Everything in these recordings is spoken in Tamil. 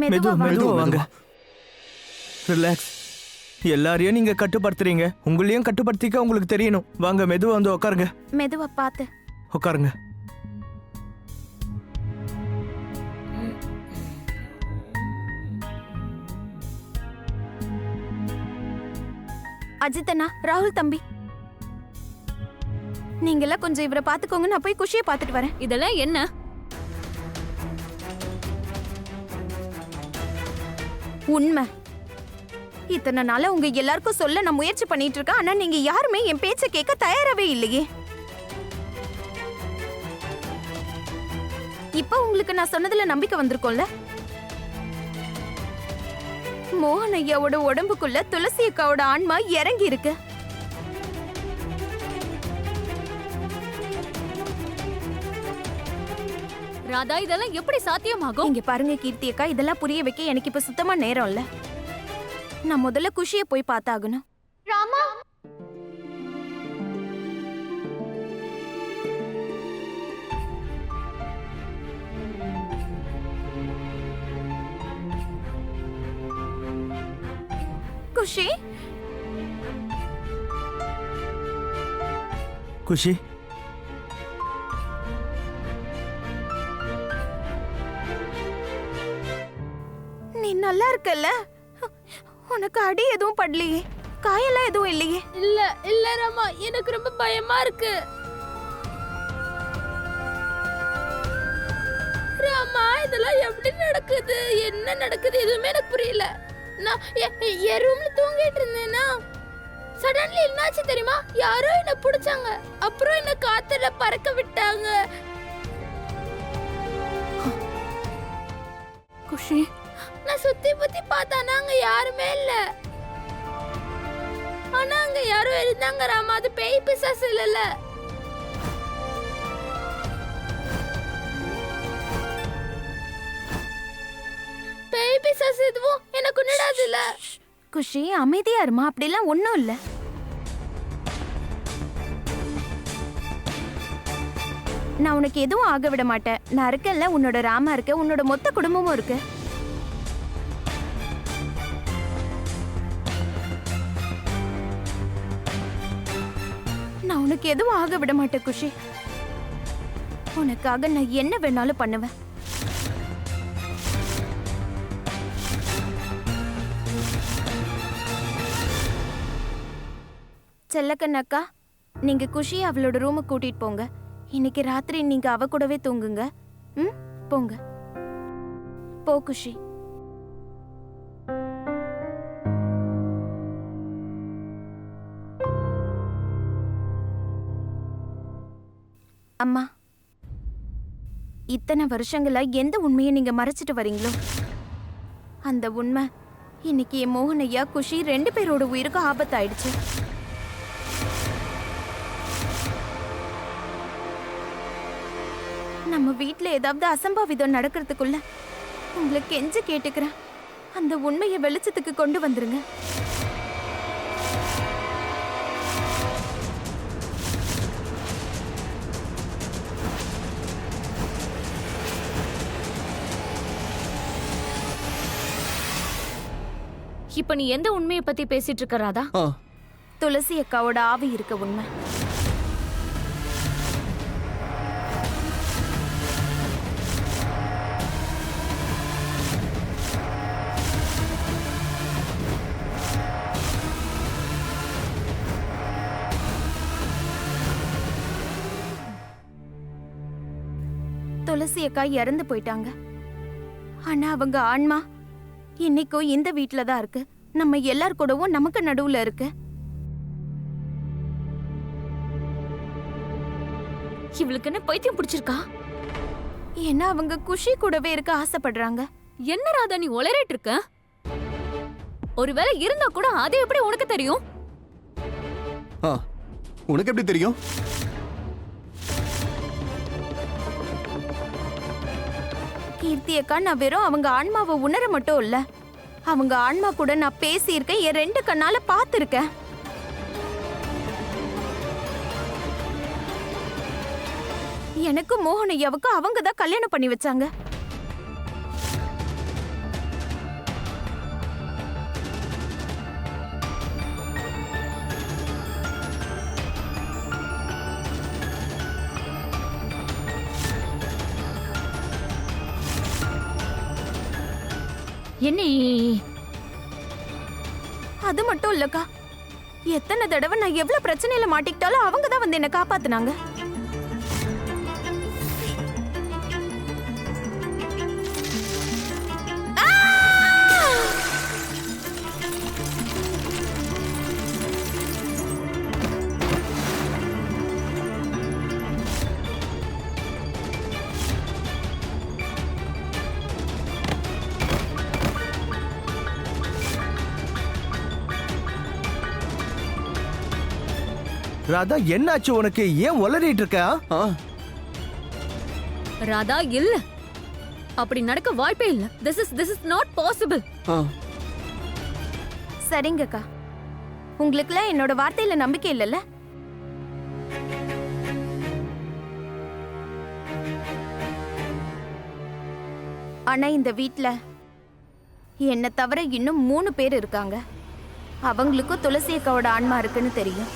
மெதுவா மெதுவா வாங்க. வாங்க. ரிலாக்ஸ். எல்லாரையும் நீங்க கட்டுப்படுத்துறீங்க, உங்களையும் கட்டுப்படுத்திக்க உங்களுக்கு தெரியணும். வாங்க மெதுவா வந்து உட்காருங்க. மெதுவா பாத்து. உட்காருங்க. அஜித்தண்ணா, ராகுல் தம்பி, நீங்கெல்லாம் கொஞ்சம் இவரை பாத்துக்கோங்க. நான் போய் குஷியை பாத்துட்டு வரேன். இதெல்லாம் என்ன? உண்மை. இத்தனை நாளா உங்க எல்லாருக்கும் சொல்ல நான் முயற்சி பண்ணிட்டு இருக்கேன். ஆனா நீங்க யாருமே என் பேச்ச கேட்க தயாராவே இல்லையே. இப்ப உங்களுக்கு நான் சொன்னதுல நம்பிக்கை வந்திருக்கோம்ல. மோகன் ஐயாவோட உடம்புக்குள்ள துளசி அக்காவோட ஆன்மா இறங்கி இருக்கு. ராதா, இதெல்லாம் எப்படி சாத்தியமாகும்? இங்க பாருங்க கீர்த்தி அக்கா, இதெல்லாம் புரிய வைக்க எனக்கு இப்ப சுத்தமா நேரம் இல்ல. நான் முதல்ல குஷியை போய் பார்த்தாகணும். ராமா, குஷி, குஷி, நீ நல்லா இருக்கல்ல? உனக்கு அடி எதுவும் படலையே, காயெல்லாம் எதுவும் இல்லையே? இல்ல இல்ல ராமா, எனக்கு ரொம்ப பயமா இருக்கு. ராமா, இதெல்லாம் எப்படி நடக்குது? என்ன நடக்குது? எதுவுமே எனக்கு புரியல. நான் என் ரூம்ல தூங்கிட்டு இருந்தேனா, சடன்லி என்னாச்சு தெரியுமா? யாரோ என்ன பிடிச்சாங்க, அப்புறம் என்ன காத்துல பறக்க விட்டாங்க. குஷி, நான் சுத்தி புத்தி பார்த்தானா அங்க யாருமே இல்ல. ஆனா அங்க யாரோ இருந்தாங்க ராமா. அது பேய் பிசாசு இல்ல. பேய் பிசாசு எதுவும் எனக்கு ஒண்ணுடாது இல்ல. குஷி அமைதியா இருமா. அப்படிலாம் ஒண்ணும் இல்ல. நான் உனக்கு எதுவும் ஆக விட மாட்டேன். நான் இருக்கேன்ல, உன்னோட ராமா இருக்க, உன்னோட மொத்த குடும்பமும் இருக்கு. நான் உனக்கு எதுவும் ஆக விட மாட்டேன் குஷி. உனக்காக நான் என்ன வேணாலும் பண்ணுவேன். செல்லக்கண்ணக்கா, நீங்க குஷியை அவளோட ரூமுக்கு கூட்டிட்டு போங்க. இன்னைக்கு ராத்திரி நீங்க அவ கூடவே தூங்குங்க. ம், போங்க. போ குஷி. அம்மா, இத்தனை வருஷங்களா எந்த உண்மையை நீங்க மறைச்சிட்டு வரீங்களோ அந்த உண்மை இன்னைக்கு என் மோகன் ஐயா, குஷி 2 பேரோட உயிருக்கு ஆபத்தாயிடுச்சு. நம்ம வீட்ல ஏதாவது அசம்பாவிதம் நடக்கிறதுக்குள்ள உங்களை கெஞ்ச கேட்டுக்கிறேன், அந்த உண்மையை வெளிச்சத்துக்கு கொண்டு வந்துருங்க. இப்ப நீ எந்த உண்மையை பத்தி பேசிட்டு இருக்க ராதா? துளசி அக்காவோட ஆவி இருக்க உண்மை. துளசி அக்கா இறந்து போயிட்டாங்க. ஆனா அவங்க ஆன்மா இன்னைக்கும் இந்த வீட்ல தான் இருக்கு. நம்ம எல்லார் கூடவும் நமக்கு நடுவுல இருக்கு. இவளுக்கு என்ன பைத்தியம் பிடிச்சிருக்கா? ஏன்னா அவங்க குஷி கூடவே இருக்க ஆசைப்படுறாங்க. என்ன ராதா நீ உளறிட்டு இருக்க? ஒருவேளை இருந்தா கூட அது எப்படி உனக்கு தெரியும்? உனக்கு எப்படி தெரியும்? கீர்த்தி அக்கா, நான் வெறும் அவங்க ஆன்மாவை உணர மட்டும் இல்ல, அவங்க ஆன்மா கூட நான் பேசியிருக்கேன், என் 2 கண்ணால பார்த்திருக்கேன். எனக்கு மோகன் ஐயாவுக்கு அவங்க தான் கல்யாணம் பண்ணி வச்சாங்க. என்ன அது மட்டும் இல்லக்கா, எத்தனை தடவை நான் எவ்வளவு பிரச்சனையில மாட்டிக்கிட்டாலும் அவங்க தான் வந்து என்ன காப்பாத்துனாங்க. ராதா என்னாச்சு உனக்கு? ஏன் உளறிட்டு இருக்க? ராதா இல்ல, அப்படி நடக்க வாய்ப்பே இல்ல. this is not possible. சரிங்கக்கா, உங்களுக்குலாம் என்னோட வார்த்தையில நம்பிக்கை இல்லைல்ல? ஆனா இந்த வீட்ல என்ன தவிர இன்னும் 3 பேர் இருக்காங்க. அவங்களுக்கும் துளசி அக்காவோட ஆன்மா இருக்குன்னு தெரியும்.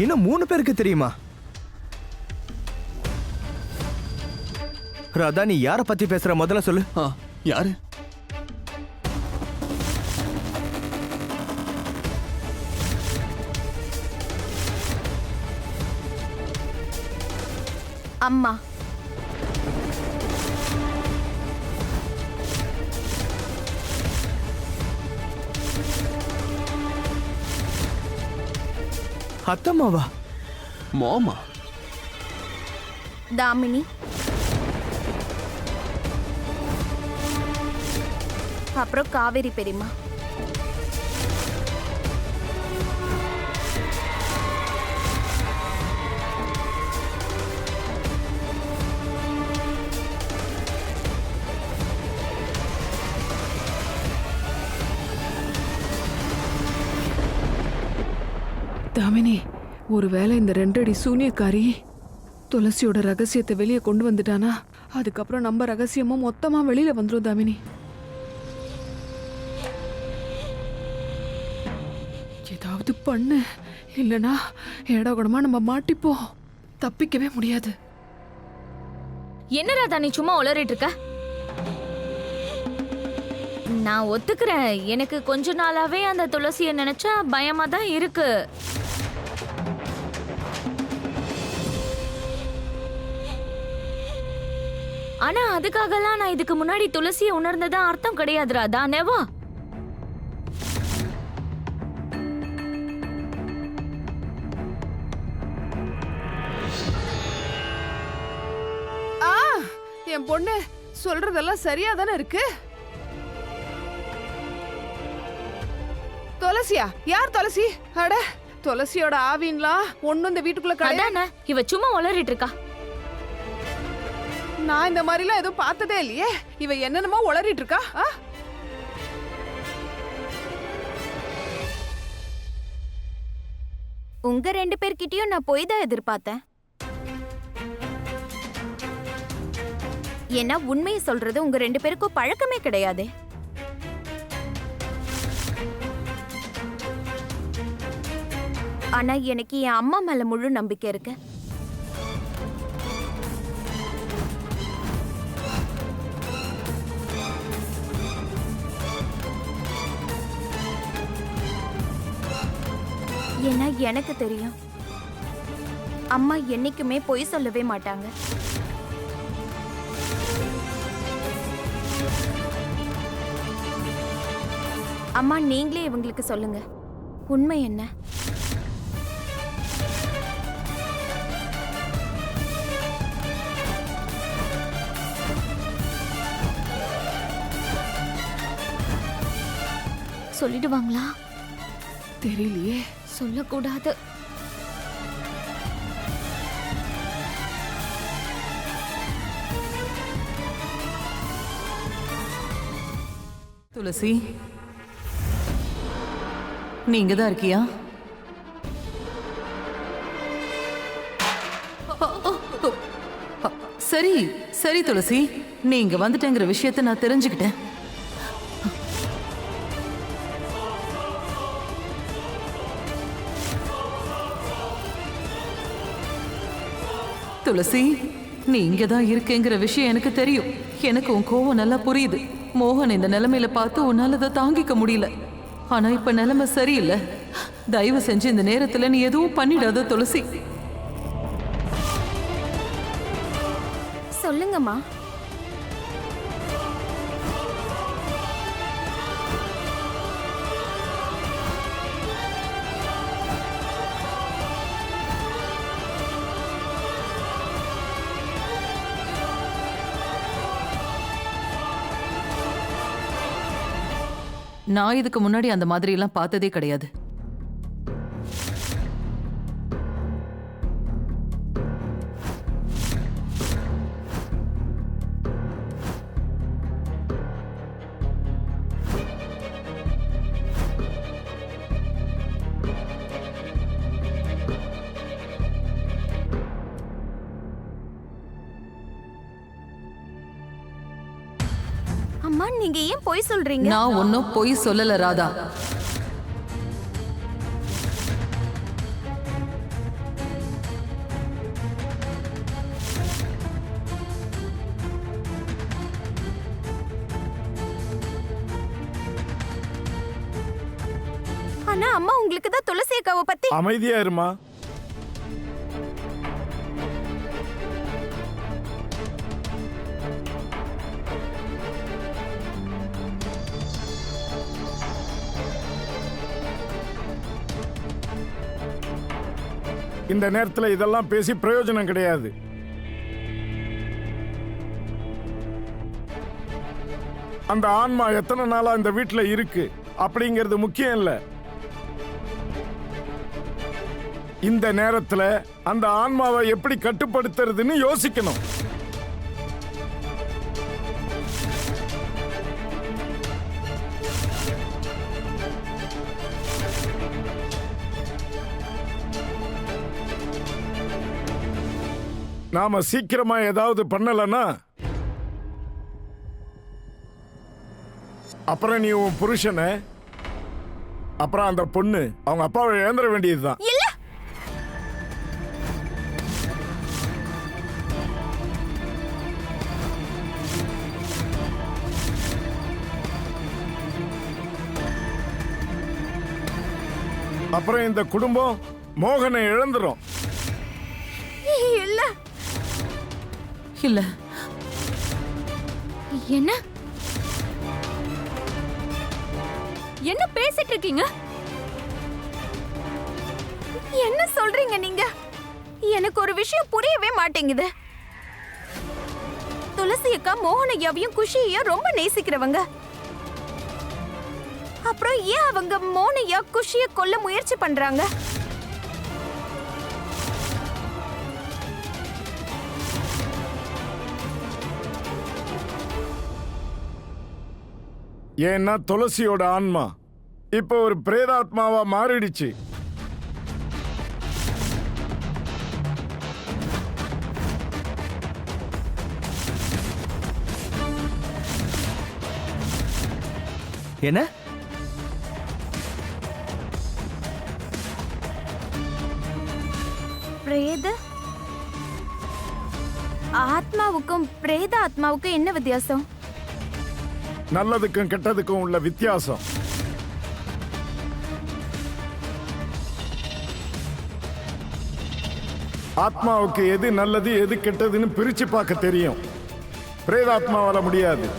இன்னும் 3 பேருக்கு தெரியுமா? ராதா, நீ யார பத்தி பேசுற? முதல்ல சொல்லு. யாரு? அம்மா. அத்தம்மாவா? மாமா? தாமினி. அப்புறம் காவேரி பெரியம்மா. தாமினி, ஒருவேளை இந்த 2 அடி சூனியக்காரி துளசியோட ரகசியத்தை வெளியே கொண்டு வந்துட்டானா, அதுக்கப்புறம் நம்ம ரகசியமும் மொத்தமா வெளியில வந்துரும். தாமினி, ஏதாவது பண்ணு, இல்லனா ஏடாகுடமா நம்ம மாட்டிப்போம், தப்பிக்கவே முடியாது. என்ன ராதா நீ சும்மா உளறிட்டு இருக்க? நான் ஒத்துக்கிறேன், எனக்கு கொஞ்ச நாளாவே அந்த துளசியை நினைச்சா பயமா தான் இருக்கு. ஆனா அதுக்காகலாம் நான் இதுக்கு முன்னாடி துளசியை உணர்ந்ததா அர்த்தம் கிடையாது ராதா. நெவா. என் பொண்ணு சொல்றதெல்லாம் சரியா தானே இருக்கு. துளசியா? யார் துளசி? அட, துளசியோட ஆவின்லாம் ஒண்ணும் இந்த வீட்டுக்குள்ள கிடையாது. இவ சும்மா உளறிட்டு இருக்கா. நான் இந்த மாதிரிலாம் எதுவும் பார்த்ததே இல்லையே. இவ என்னென்னமோ உளறிட்டு இருக்கா. உங்க 2 பேர்கிட்டயும் நான் போய் தான் எதிர்பார்த்தேன். ஏன்னா உண்மையை சொல்றது உங்க 2 பேருக்கும் பழக்கமே கிடையாது. ஆனா எனக்கு என் அம்மா மேல முழு நம்பிக்கை இருக்கு. ஏன்னா எனக்கு தெரியும், அம்மா என்னைக்குமே பொய் சொல்லவே மாட்டாங்க. அம்மா, நீங்களே இவங்களுக்கு சொல்லுங்க, உண்மை என்ன? சொல்லிடுவாங்களா? தெரியலையே. சொல்லக்கூடாது. துளசி, நீங்க தான் இருக்கியா? சரி சரி துளசி, நீங்க வந்துட்டேங்கிற விஷயத்தை நான் தெரிஞ்சுக்கிட்டேன். துளசி நீ இங்க தான் இருக்கேங்கிற விஷயம் எனக்கு தெரியும். எனக்கு உன் கோவம் நல்லா புரியுது. மோகன் இந்த நிலைமையில பார்த்து உன்னால அதை தாங்கிக்க முடியல. ஆனா இப்ப நிலைமை சரியில்லை. தயவு செஞ்சு இந்த நேரத்துல நீ எதுவும் பண்ணிடாத துளசி. சொல்லுங்கம்மா. நான் இதுக்கு முன்னாடி அந்த மாதிரி எல்லாம் பார்த்ததே கிடையாது. அம்மா, நீங்க ஏன் பொய் சொல்றீங்க? நான் ஒன்னும் பொய் சொல்லல ராதா. ஆனா அம்மா, உங்களுக்கு தான் துளசி அக்காவை பத்தி. அமைதியா இருமா. இந்த நேரத்துல இதெல்லாம் பேசி பிரயோஜனம் கிடையாது. அந்த ஆன்மா எத்தனை நாளா இந்த வீட்டுல இருக்கு அப்படிங்கிறது முக்கியம் இல்ல. இந்த நேரத்துல அந்த ஆன்மாவை எப்படி கட்டுப்படுத்துறதுன்னு யோசிக்கணும். நாம சீக்கிரமா ஏதாவது பண்ணலன்னா அப்புறம் நீ உன் புருஷனை, அப்புறம் அந்த பொண்ணு அவங்க அப்பாவை இழந்துட வேண்டியதுதான். இல்ல, அப்புறம் இந்த குடும்பம் மோகனை இழந்துரும். இல்ல. இல்ல, என்ன என்ன பேசிட்டு இருக்கீங்க? என்ன சொல்றீங்க நீங்க? எனக்கு ஒரு விஷயம் புரியவே மாட்டேங்குது. துளசி அக்கா மோகனையாவையும் குஷியையும் ரொம்ப நேசிக்கிறவங்க. அப்புறம் ஏன் அவங்க மோனையா குஷிய கொல்ல முயற்சி பண்றாங்க? ஏன்னா துளசியோட ஆன்மா இப்ப ஒரு பிரேதாத்மாவா மாறிடுச்சு. என்ன? பிரேத ஆத்மாவுக்கும் பிரேத ஆத்மாவுக்கும் என்ன வித்தியாசம்? நல்லதுக்கும் கெட்டதுக்கும் உள்ள வித்தியாசம். ஆத்மாவுக்கு எது நல்லது எது கெட்டதுன்னு பிரிச்சு பார்க்க தெரியும். பிரேதாத்மாவால முடியாது.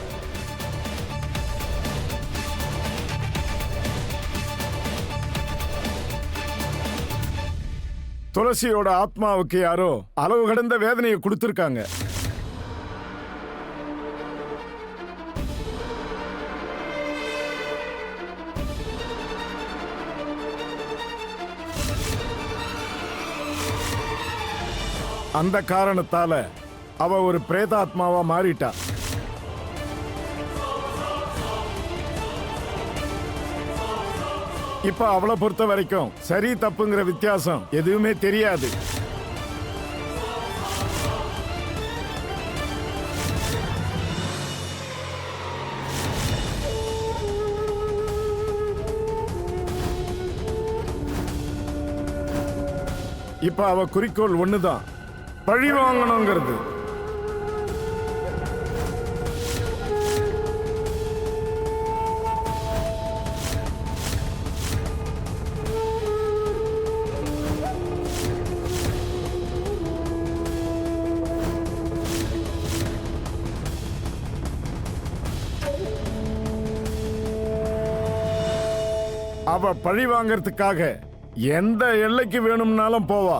துளசியோட ஆத்மாவுக்கு யாரோ அளவு கடந்த வேதனையை கொடுத்திருக்காங்க. அந்த காரணத்தால அவ ஒரு பிரேதாத்மாவா மாறிட்டா. இப்ப அவளை பொறுத்த வரைக்கும் சரி தப்புங்கிற வித்தியாசம் எதுவுமே தெரியாது. இப்ப அவ குறிக்கோள் ஒண்ணுதான், பழி வாங்கணுங்கிறது. அவ பழி வாங்கறதுக்காக எந்த எல்லைக்கு வேணும்னாலும் போவா.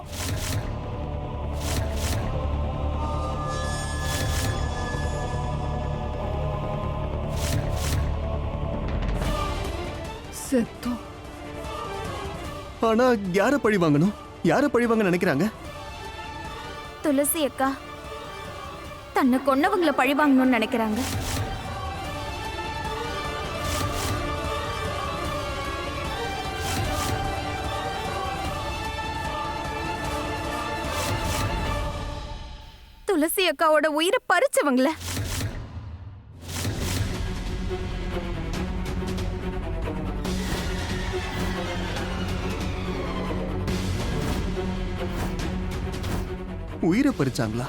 செத்தோம். ஆனா யார பழி வாங்கணும்? யார பழி வாங்க நினைக்கிறாங்க? துளசி அக்கா தன்னை கொன்னவங்களை பழி வாங்கணும்னு நினைக்கிறாங்க. துளசி அக்காவோட உயிரை பறிச்சவங்கள. உயிரை பறிச்சாங்களா?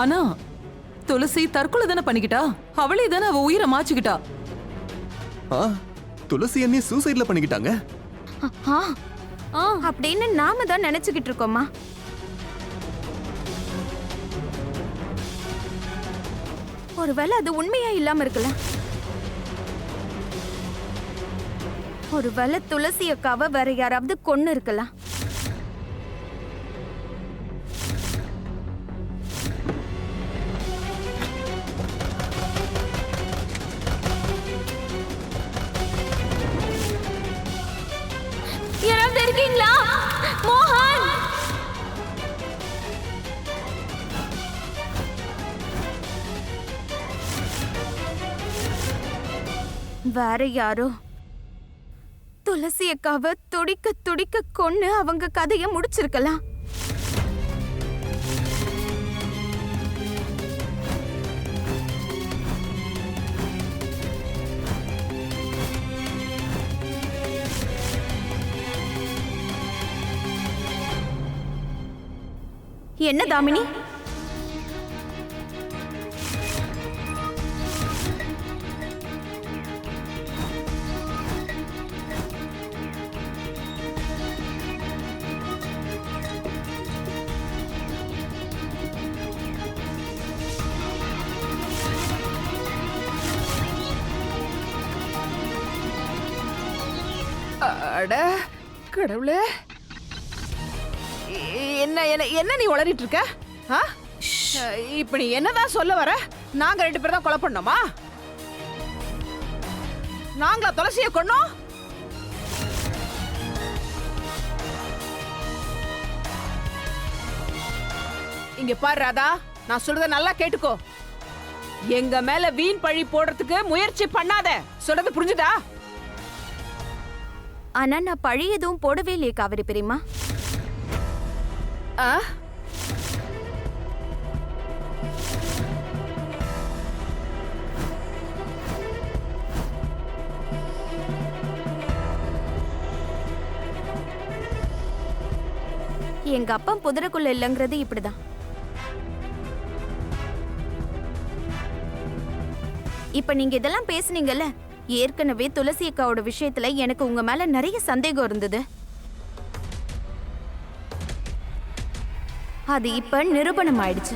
ஆனா துளசி தற்கொலை தானே பண்ணிக்கிட்டா. அவளே தானே அவ உயிரை மாச்சுக்கிட்டா. துளசி என்ன சூசைட்ல பண்ணிக்கிட்டாங்க அப்படின்னு நாம தான் நினைச்சுக்கிட்டு இருக்கோமா? ஒருவேளை அது உண்மையா இல்லாம இருக்கலாம். ஒருவேளை துளசி அக்காவை வேற யாராவது கொன்னு இருக்கலாம். யாராவது இருக்கீங்களா? மோகன், வேற யாரோ துளசி அக்காவை துடிக்க துடிக்க கொன்னு அவங்க கதையை முடிச்சிருக்கலாம். என்ன தாமினி? அட கடவுளே, என்ன என்ன என்ன நீ உளறிட்டு இருக்க? இப்ப நீ என்னதான் சொல்ல வர? நாங்க 2 பேரும் தான் கொலை பண்ணோமா? நாங்களா துளசியை கொன்னோம்? இங்க பாரு ராதா, நான் சொல்றத நல்லா கேட்டுக்கோ. எங்க மேல வீண் பழி போடுறதுக்கு முயற்சி பண்ணாத. சொல்றது புரிஞ்சுதா? ஆனா நான் பழி எதுவும் போடவே இல்லையே காவிரி பெரியம்மா. எங்க அப்பா புதருக்குள்ள இல்லைங்கிறது இப்படிதான். இப்ப நீங்க இதெல்லாம் பேசுனீங்கல்ல, ஏற்கனவே துளசி அக்காவோட விஷயத்துல எனக்கு உங்க மேல நிறைய சந்தேகம் இருந்தது. அது இப்ப நிரூபணம் ஆயிடுச்சு.